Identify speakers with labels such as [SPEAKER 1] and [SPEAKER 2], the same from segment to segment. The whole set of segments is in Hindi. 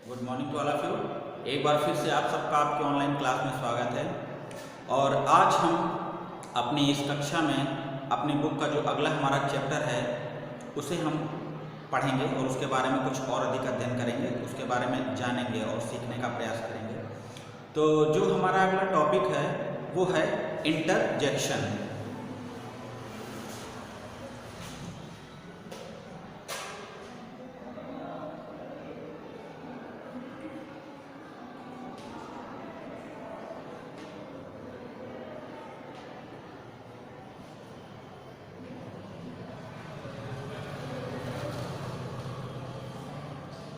[SPEAKER 1] Good morning to all of you. एक बार फिर से आप सबका आपके ऑनलाइन क्लास में स्वागत है। और आज हम अपनी इस कक्षा में अपनी बुक का जो अगला हमारा चैप्टर है उसे हम पढ़ेंगे और उसके बारे में कुछ और अधिक अध्ययन करेंगे, उसके बारे में जानेंगे और सीखने का प्रयास करेंगे। तो जो हमारा अगला टॉपिक है वो है इंटरजेक्शन।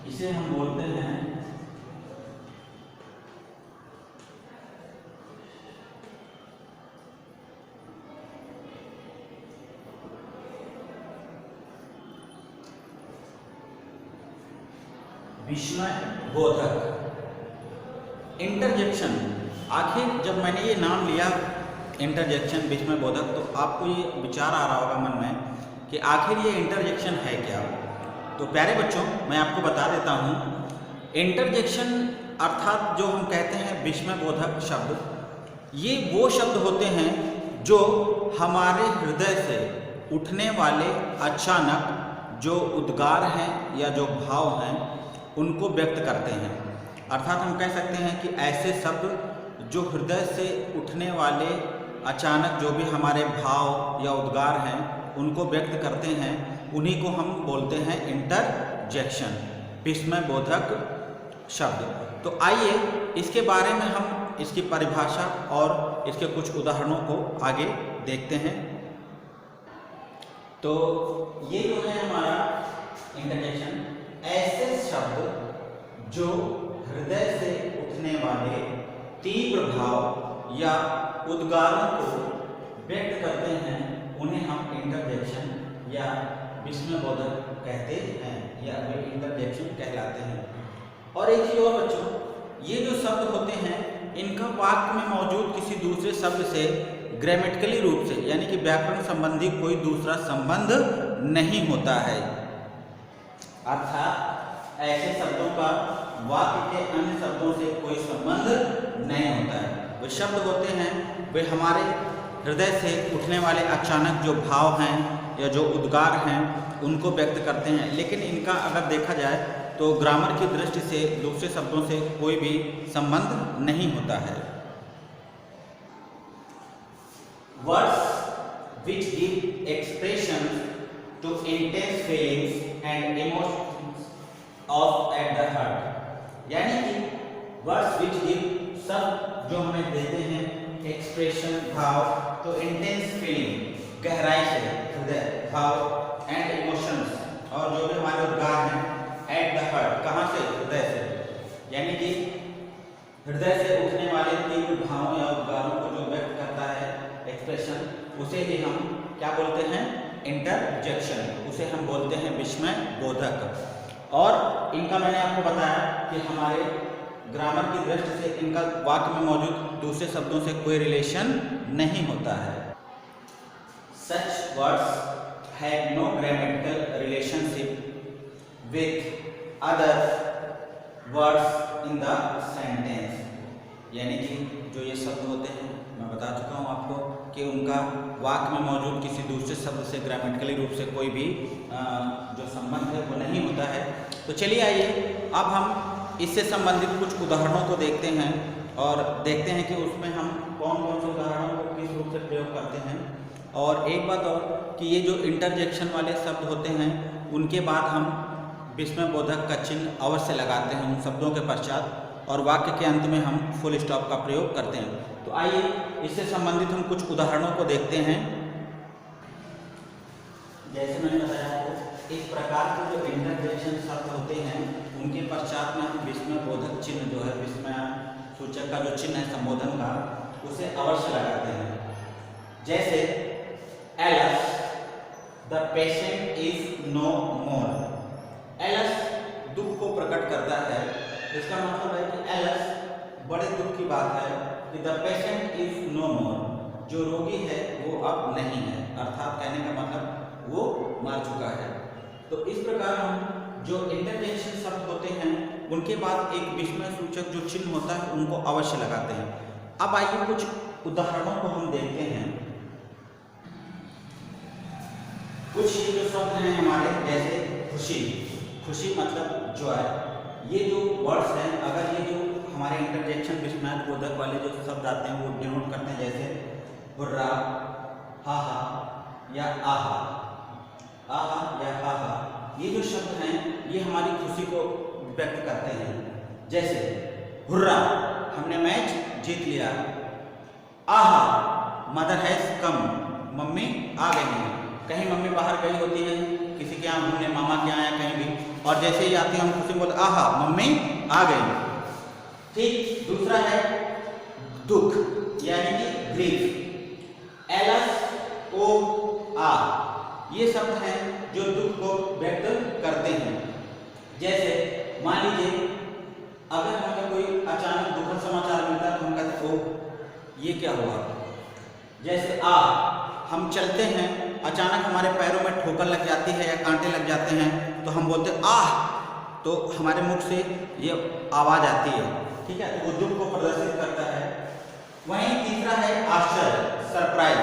[SPEAKER 1] इसे हम बोलते हैं विस्मय बोधक। इंटरजेक्शन, आखिर जब मैंने ये नाम लिया इंटरजेक्शन विस्मय बोधक, तो आपको ये विचार आ रहा होगा मन में कि आखिर ये इंटरजेक्शन है क्या। तो प्यारे बच्चों, मैं आपको बता देता हूँ, इंटरजेक्शन अर्थात जो हम कहते हैं विस्मय बोधक शब्द, ये वो शब्द होते हैं जो हमारे हृदय से उठने वाले अचानक जो उद्गार हैं या जो भाव हैं उनको व्यक्त करते हैं। अर्थात हम कह सकते हैं कि ऐसे शब्द जो हृदय से उठने वाले अचानक जो भी हमारे भाव या उद्गार हैं उनको व्यक्त करते हैं, उन्हीं को हम बोलते हैं इंटरजेक्शन, विस्मय बोधक शब्द। तो आइए इसके बारे में हम इसकी परिभाषा और इसके कुछ उदाहरणों को आगे देखते हैं। तो ये जो है हमारा इंटरजेक्शन, ऐसे शब्द जो हृदय से उठने वाले तीव्र भाव या उद्गारों को व्यक्त करते हैं, उन्हें हम इंटरजेक्शन या विस्मय बोधक कहते हैं या वे इंटरजेक्शन कहलाते हैं। और एक चीज और बच्चों, ये जो शब्द होते हैं इनका वाक्य में मौजूद किसी दूसरे शब्द से ग्रामेटिकली रूप से यानी कि व्याकरण संबंधी कोई दूसरा संबंध नहीं होता है। अर्थात ऐसे शब्दों का वाक्य के अन्य शब्दों से कोई संबंध नहीं होता है। वे शब्द होते हैं वे हमारे हृदय से उठने वाले अचानक जो भाव हैं या जो उद्गार हैं उनको व्यक्त करते हैं, लेकिन इनका अगर देखा जाए तो ग्रामर की दृष्टि से दूसरे शब्दों से कोई भी संबंध नहीं होता है। Words which give expression to intense feelings and emotions of at the heart, यानी कि वर्ड्स विच गिव शब्द जो हमें देते हैं एक्सप्रेशन भाव, तो इंटेंस फीलिंग गहराई से हृदय भाव एंड इमोशंस और जो भी हमारे उद्गार हैं एट द हार्ट, कहाँ से, हृदय से, यानी कि हृदय से उठने वाले तीव्र भावों या उद्गारों को जो व्यक्त करता है एक्सप्रेशन, उसे ही हम क्या बोलते हैं, इंटरजेक्शन, उसे हम बोलते हैं विस्मय बोधक। और इनका मैंने आपको बताया कि हमारे ग्रामर की दृष्टि से इनका वाक्य में मौजूद दूसरे शब्दों से कोई रिलेशन नहीं होता है। Such words have no grammatical relationship with other words in the sentence, यानी कि जो ये शब्द होते हैं मैं बता चुका हूँ आपको कि उनका वाक्य में मौजूद किसी दूसरे शब्द से ग्रामेटिकली रूप से कोई भी जो संबंध है वो नहीं होता है। तो चलिए आइए अब हम इससे संबंधित कुछ उदाहरणों को देखते हैं और देखते हैं कि उसमें हम कौन कौन से उदाहरणों को किस रूप से प्रयोग करते हैं। और एक बात और कि ये जो इंटरजेक्शन वाले शब्द होते हैं उनके बाद हम विस्मय बोधक का चिन्ह अवश्य लगाते हैं उन शब्दों के पश्चात और वाक्य के अंत में हम फुल स्टॉप का प्रयोग करते हैं। तो आइए इससे संबंधित हम कुछ उदाहरणों को देखते हैं। जैसे मैंने बताया आपको, इस प्रकार के जो इंटरजेक्शन शब्द होते हैं उनके पश्चात में हम विस्मय बोधक चिन्ह जो है विस्मय सूचक का जो चिन्ह है संबोधन का, उसे अवश्य लगाते हैं। जैसे एलस द पेशेंट इज नो मोर, एलस दुख को प्रकट करता है। इसका मतलब है कि एलस बड़े दुख की बात है कि द पेशेंट इज नो मोर, जो रोगी है वो अब नहीं है, अर्थात कहने का मतलब वो मर चुका है। तो इस प्रकार हम जो इंटरजेक्शन शब्द होते हैं उनके बाद एक विस्मय सूचक जो चिन्ह होता है उनको अवश्य लगाते हैं। अब आइए कुछ उदाहरणों को हम देखते हैं। कुछ ये जो शब्द हैं हमारे, जैसे खुशी, खुशी मतलब जॉय, ये जो वर्ड्स हैं, अगर ये जो हमारे इंटरजेक्शन विस्मय बोधक वाले जो शब्द आते हैं वो डिनोट करते हैं, जैसे हुर्रा, हा हा या आहा, आहा या हा हा, ये जो शब्द हैं ये हमारी खुशी को व्यक्त करते हैं। जैसे हुर्रा, हमने मैच जीत लिया। आहा, मदर हैज कम, मम्मी आ गई हैं। कहीं मम्मी बाहर गई होती है, किसी के यहाँ घूमने, मामा के यहाँ या कहीं भी, और जैसे ही आती है हम खुशी बोलते आहा मम्मी आ गई। ठीक, दूसरा है दुख यानी कि ग्रीफ, एलस ओ आ, ये शब्द हैं जो दुख को व्यक्त करते हैं। जैसे मान लीजिए अगर हमें कोई अचानक दुखद समाचार मिलता है तो हम कहते हैं ओ ये क्या हुआ। जैसे आ, हम चलते हैं, अचानक हमारे पैरों में ठोकर लग जाती है या कांटे लग जाते हैं तो हम बोलते हैं आह, तो हमारे मुख से ये आवाज़ आती है, ठीक है, तो वो दुख को प्रदर्शित करता है। वहीं तीसरा है आश्चर्य, सरप्राइज,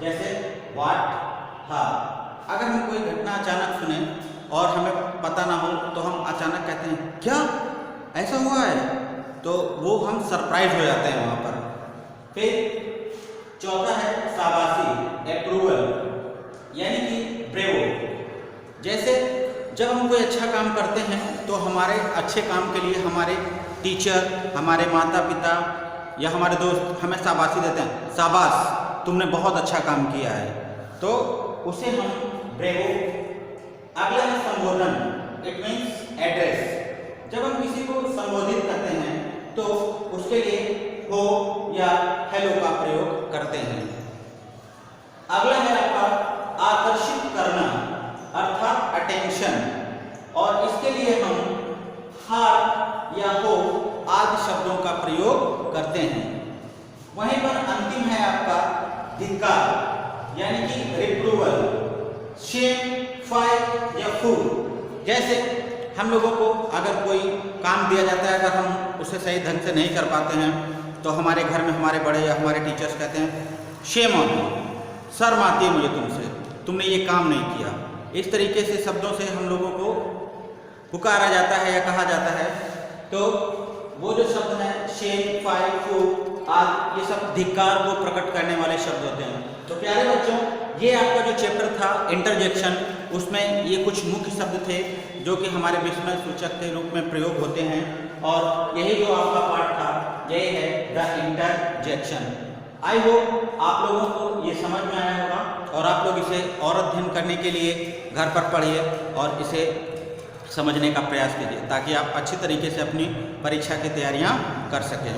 [SPEAKER 1] जैसे व्हाट, हाँ, अगर हम कोई घटना अचानक सुने और हमें पता ना हो तो हम अचानक कहते हैं क्या ऐसा हुआ है, तो वो हम सरप्राइज हो जाते हैं वहाँ पर। फिर चौथा है शाबाशी, अप्रूवल, यानी कि ब्रेवो, जैसे जब हम कोई अच्छा काम करते हैं तो हमारे अच्छे काम के लिए हमारे टीचर, हमारे माता पिता या हमारे दोस्त हमें शाबाशी देते हैं, शाबाश तुमने बहुत अच्छा काम किया है, तो उसे हम ब्रेवो। अगला है संबोधन, इट मीन्स एड्रेस, जब हम किसी को संबोधित करते हैं तो उसके लिए हो या हेलो का प्रयोग करते हैं। अगला है आपका आकर्षित करना अर्थात अटेंशन, और इसके लिए हम हार या हो आदि शब्दों का प्रयोग करते हैं। वहीं पर अंतिम है आपका धिक्कार यानी कि रिप्रूवल, शेम, फायर या फूल, जैसे हम लोगों को अगर कोई काम दिया जाता है, अगर हम उसे सही ढंग से नहीं कर पाते हैं तो हमारे घर में हमारे बड़े या हमारे टीचर्स कहते हैं शेम ऑन यू, शर्म आती है मुझे तुमसे, तुमने ये काम नहीं किया। इस तरीके से शब्दों से हम लोगों को पुकारा जाता है या कहा जाता है। तो वो जो शब्द हैं शेम, फायर, फूल आदि, ये सब धिक्कार को प्रकट करने वाले शब्द होते हैं। तो प्यारे बच्चों, ये आपका जो चैप्टर था इंटरजेक्शन, उसमें ये कुछ मुख्य शब्द थे जो कि हमारे विस्मय सूचक के रूप में प्रयोग होते हैं, और यही जो आपका पार्ट था यही है द इंटरजेक्शन। आई होप आप लोगों को ये समझ में आया होगा और आप लोग इसे और अध्ययन करने के लिए घर पर पढ़िए और इसे समझने का प्रयास कीजिए ताकि आप अच्छी तरीके से अपनी परीक्षा की तैयारियां कर सकें।